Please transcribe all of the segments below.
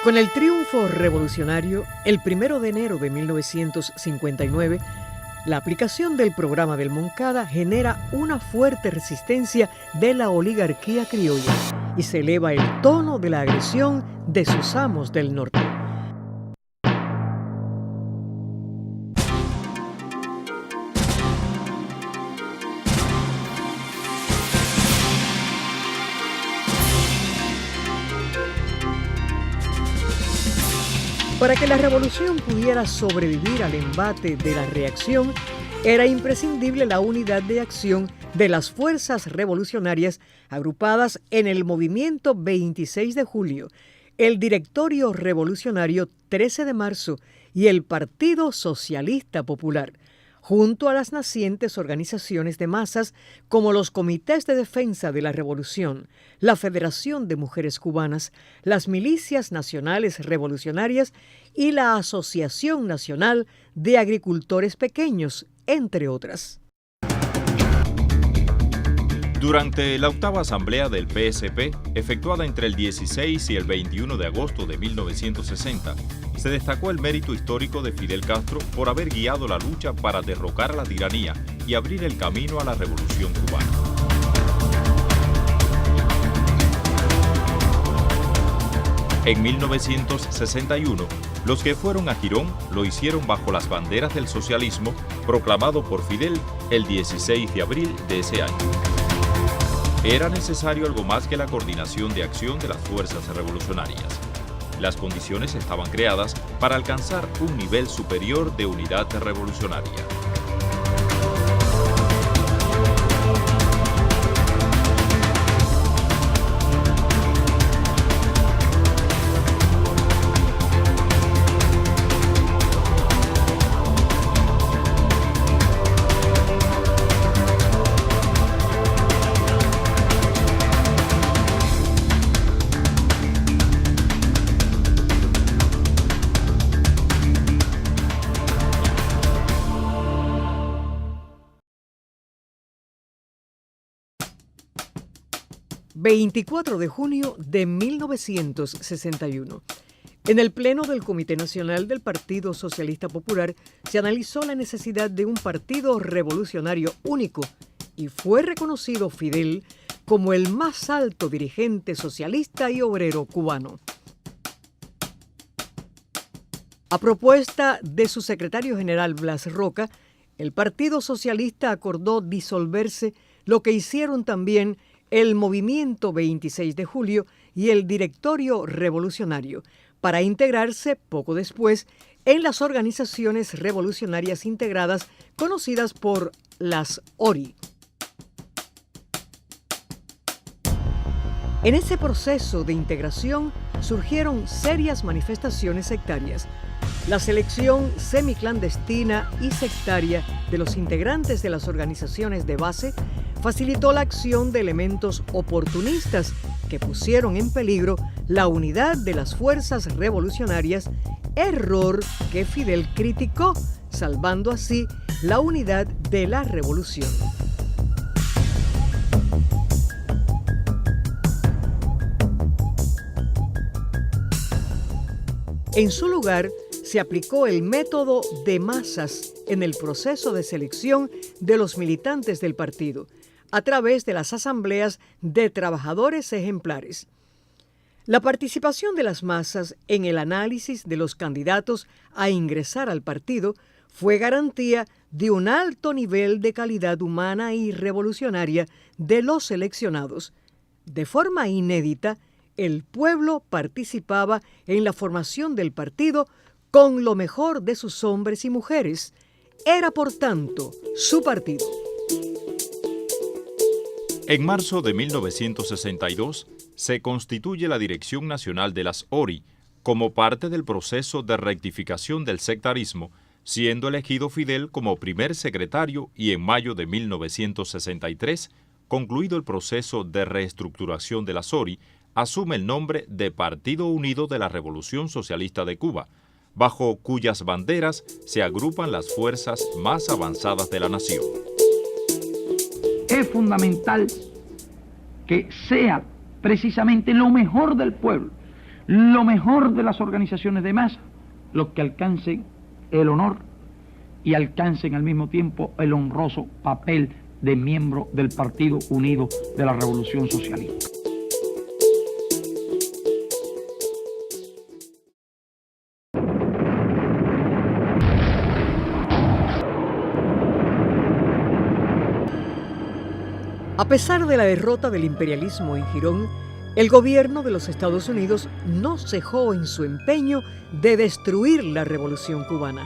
Con el triunfo revolucionario, el 1 de enero de 1959, la aplicación del programa del Moncada genera una fuerte resistencia de la oligarquía criolla y se eleva el tono de la agresión de sus amos del norte. Para que la revolución pudiera sobrevivir al embate de la reacción, era imprescindible la unidad de acción de las fuerzas revolucionarias agrupadas en el movimiento 26 de julio, el Directorio Revolucionario 13 de marzo y el Partido Socialista Popular, junto a las nacientes organizaciones de masas como los Comités de Defensa de la Revolución, la Federación de Mujeres Cubanas, las Milicias Nacionales Revolucionarias y la Asociación Nacional de Agricultores Pequeños, entre otras. Durante la octava asamblea del PSP, efectuada entre el 16 y el 21 de agosto de 1960, se destacó el mérito histórico de Fidel Castro por haber guiado la lucha para derrocar a la tiranía y abrir el camino a la revolución cubana. En 1961, los que fueron a Girón lo hicieron bajo las banderas del socialismo proclamado por Fidel el 16 de abril de ese año. Era necesario algo más que la coordinación de acción de las fuerzas revolucionarias. Las condiciones estaban creadas para alcanzar un nivel superior de unidad revolucionaria. ...24 de junio de 1961. En el Pleno del Comité Nacional del Partido Socialista Popular se analizó la necesidad de un partido revolucionario único y fue reconocido Fidel como el más alto dirigente socialista y obrero cubano. A propuesta de su secretario general Blas Roca, el Partido Socialista acordó disolverse, lo que hicieron también el Movimiento 26 de Julio y el Directorio Revolucionario, para integrarse poco después en las organizaciones revolucionarias integradas conocidas por las ORI. En ese proceso de integración surgieron serias manifestaciones sectarias. La selección semiclandestina y sectaria de los integrantes de las organizaciones de base facilitó la acción de elementos oportunistas que pusieron en peligro la unidad de las fuerzas revolucionarias, error que Fidel criticó, salvando así la unidad de la revolución. En su lugar, se aplicó el método de masas en el proceso de selección de los militantes del partido, a través de las asambleas de trabajadores ejemplares. La participación de las masas en el análisis de los candidatos a ingresar al partido fue garantía de un alto nivel de calidad humana y revolucionaria de los seleccionados. De forma inédita, el pueblo participaba en la formación del partido con lo mejor de sus hombres y mujeres. Era, por tanto, su partido. En marzo de 1962 se constituye la Dirección Nacional de las ORI como parte del proceso de rectificación del sectarismo, siendo elegido Fidel como primer secretario y en mayo de 1963, concluido el proceso de reestructuración de las ORI, asume el nombre de Partido Unido de la Revolución Socialista de Cuba, bajo cuyas banderas se agrupan las fuerzas más avanzadas de la nación. Es fundamental que sea precisamente lo mejor del pueblo lo mejor de las organizaciones de masa, los que alcancen el honor y alcancen al mismo tiempo el honroso papel de miembro del Partido Unido de la Revolución Socialista. A pesar de la derrota del imperialismo en Girón, el gobierno de los Estados Unidos no cejó en su empeño de destruir la revolución cubana.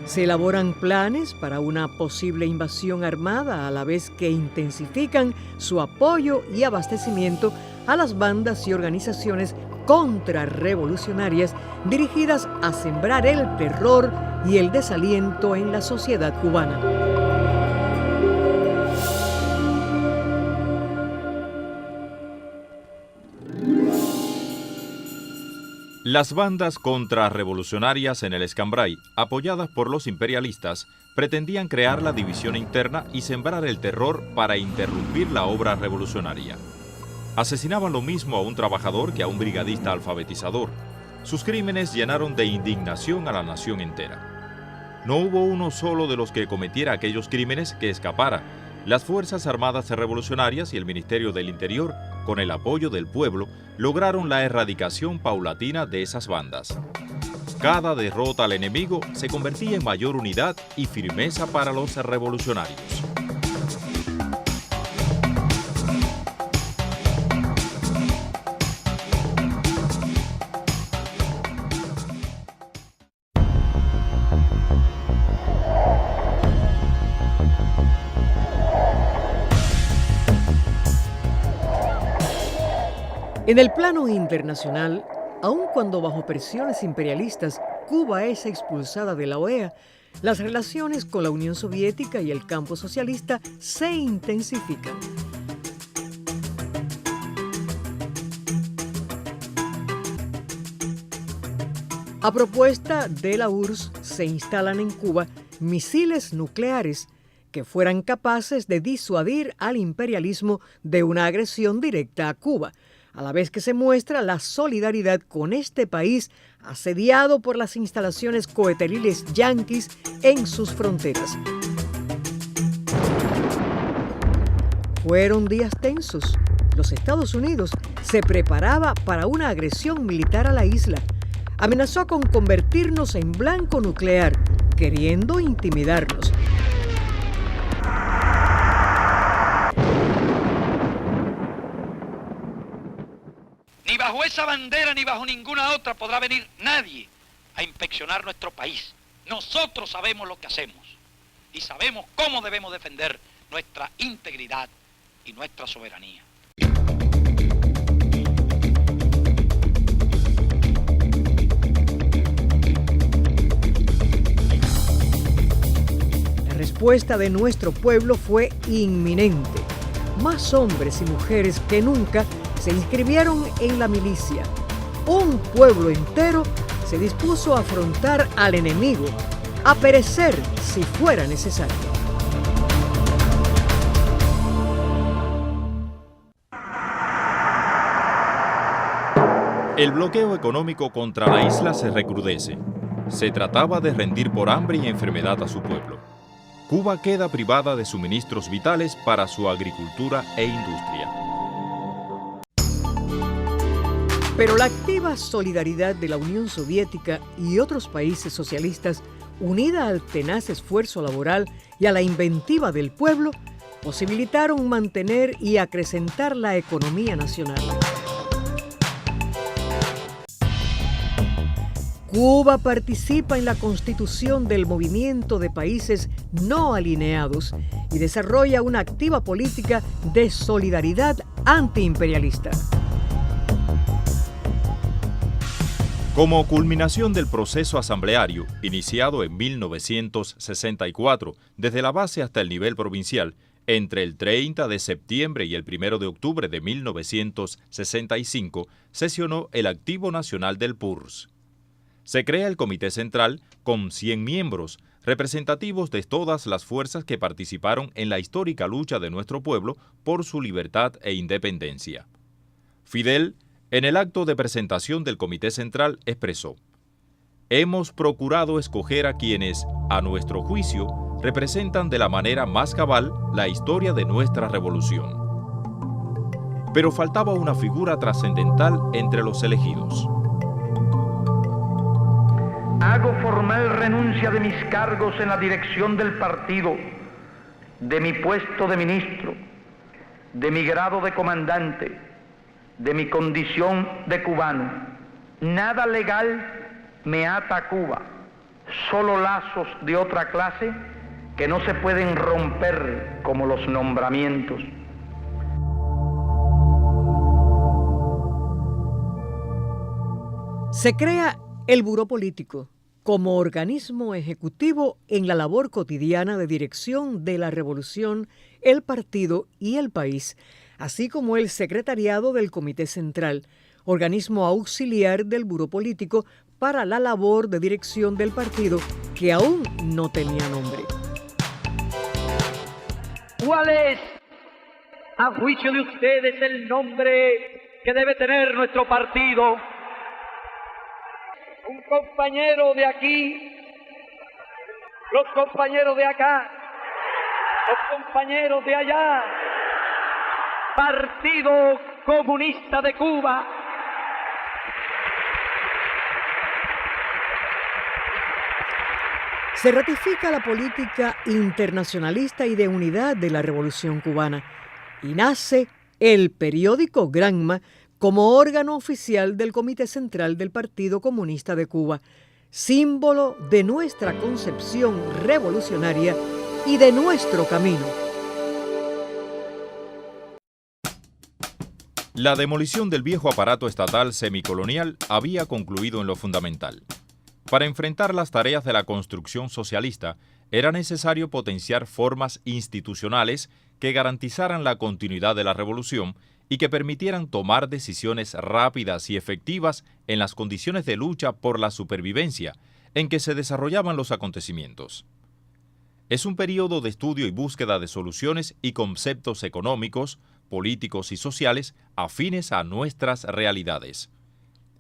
Se elaboran planes para una posible invasión armada a la vez que intensifican su apoyo y abastecimiento a las bandas y organizaciones contrarrevolucionarias dirigidas a sembrar el terror y el desaliento en la sociedad cubana. Las bandas contrarrevolucionarias en el Escambray, apoyadas por los imperialistas, pretendían crear la división interna y sembrar el terror para interrumpir la obra revolucionaria. Asesinaban lo mismo a un trabajador que a un brigadista alfabetizador. Sus crímenes llenaron de indignación a la nación entera. No hubo uno solo de los que cometiera aquellos crímenes que escapara. Las Fuerzas Armadas Revolucionarias y el Ministerio del Interior, con el apoyo del pueblo, lograron la erradicación paulatina de esas bandas. Cada derrota al enemigo se convertía en mayor unidad y firmeza para los revolucionarios. En el plano internacional, aun cuando bajo presiones imperialistas Cuba es expulsada de la OEA, las relaciones con la Unión Soviética y el campo socialista se intensifican. A propuesta de la URSS, se instalan en Cuba misiles nucleares que fueran capaces de disuadir al imperialismo de una agresión directa a Cuba, a la vez que se muestra la solidaridad con este país asediado por las instalaciones coheteriles yanquis en sus fronteras. Fueron días tensos. Los Estados Unidos se preparaba para una agresión militar a la isla. Amenazó con convertirnos en blanco nuclear, queriendo intimidarnos. Ni bajo esa bandera ni bajo ninguna otra podrá venir nadie a inspeccionar nuestro país. Nosotros sabemos lo que hacemos y sabemos cómo debemos defender nuestra integridad y nuestra soberanía. La respuesta de nuestro pueblo fue inminente. Más hombres y mujeres que nunca se inscribieron en la milicia. Un pueblo entero se dispuso a afrontar al enemigo, a perecer si fuera necesario. El bloqueo económico contra la isla se recrudece. Se trataba de rendir por hambre y enfermedad a su pueblo. Cuba queda privada de suministros vitales para su agricultura e industria. Pero la activa solidaridad de la Unión Soviética y otros países socialistas, unida al tenaz esfuerzo laboral y a la inventiva del pueblo, posibilitaron mantener y acrecentar la economía nacional. Cuba participa en la constitución del movimiento de países no alineados y desarrolla una activa política de solidaridad antiimperialista. Como culminación del proceso asambleario, iniciado en 1964, desde la base hasta el nivel provincial, entre el 30 de septiembre y el 1 de octubre de 1965, sesionó el Activo Nacional del PURS. Se crea el Comité Central con 100 miembros, representativos de todas las fuerzas que participaron en la histórica lucha de nuestro pueblo por su libertad e independencia. Fidel En el acto de presentación del Comité Central expresó: hemos procurado escoger a quienes, a nuestro juicio, representan de la manera más cabal la historia de nuestra revolución. Pero faltaba una figura trascendental entre los elegidos. Hago formal renuncia de mis cargos en la dirección del partido, de mi puesto de ministro, de mi grado de comandante, de mi condición de cubano. Nada legal me ata a Cuba, solo lazos de otra clase que no se pueden romper como los nombramientos. Se crea el Buró Político como organismo ejecutivo en la labor cotidiana de dirección de la revolución, el partido y el país, así como el secretariado del Comité Central, organismo auxiliar del Buró Político para la labor de dirección del partido que aún no tenía nombre. ¿Cuál es, a juicio de ustedes, el nombre que debe tener nuestro partido? Un compañero de aquí, los compañeros de acá, los compañeros de allá. Partido Comunista de Cuba. Se ratifica la política internacionalista y de unidad de la Revolución Cubana y nace el periódico Granma como órgano oficial del Comité Central del Partido Comunista de Cuba, símbolo de nuestra concepción revolucionaria y de nuestro camino. La demolición del viejo aparato estatal semicolonial había concluido en lo fundamental. Para enfrentar las tareas de la construcción socialista, era necesario potenciar formas institucionales que garantizaran la continuidad de la revolución y que permitieran tomar decisiones rápidas y efectivas en las condiciones de lucha por la supervivencia en que se desarrollaban los acontecimientos. Es un periodo de estudio y búsqueda de soluciones y conceptos económicos, políticos y sociales afines a nuestras realidades.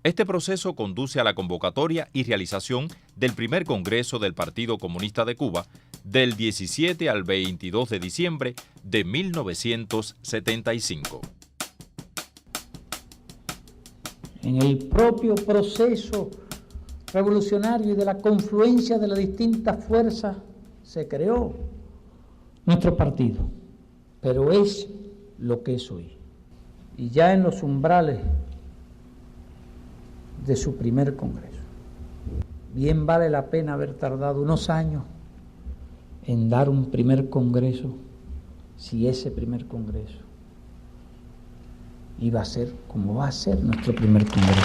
Este proceso conduce a la convocatoria y realización del primer Congreso del Partido Comunista de Cuba del 17 al 22 de diciembre de 1975. En el propio proceso revolucionario y de la confluencia de las distintas fuerzas se creó nuestro partido, pero es lo que es hoy. Y ya en los umbrales de su primer congreso, bien vale la pena haber tardado unos años en dar un primer congreso, si ese primer congreso iba a ser como va a ser nuestro primer congreso.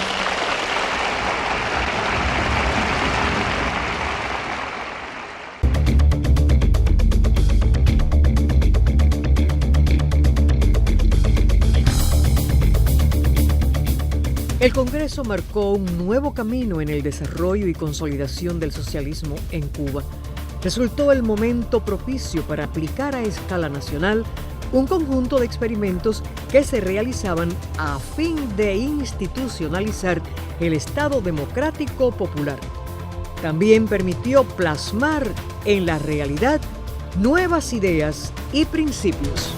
El Congreso marcó un nuevo camino en el desarrollo y consolidación del socialismo en Cuba. Resultó el momento propicio para aplicar a escala nacional un conjunto de experimentos que se realizaban a fin de institucionalizar el Estado democrático popular. También permitió plasmar en la realidad nuevas ideas y principios.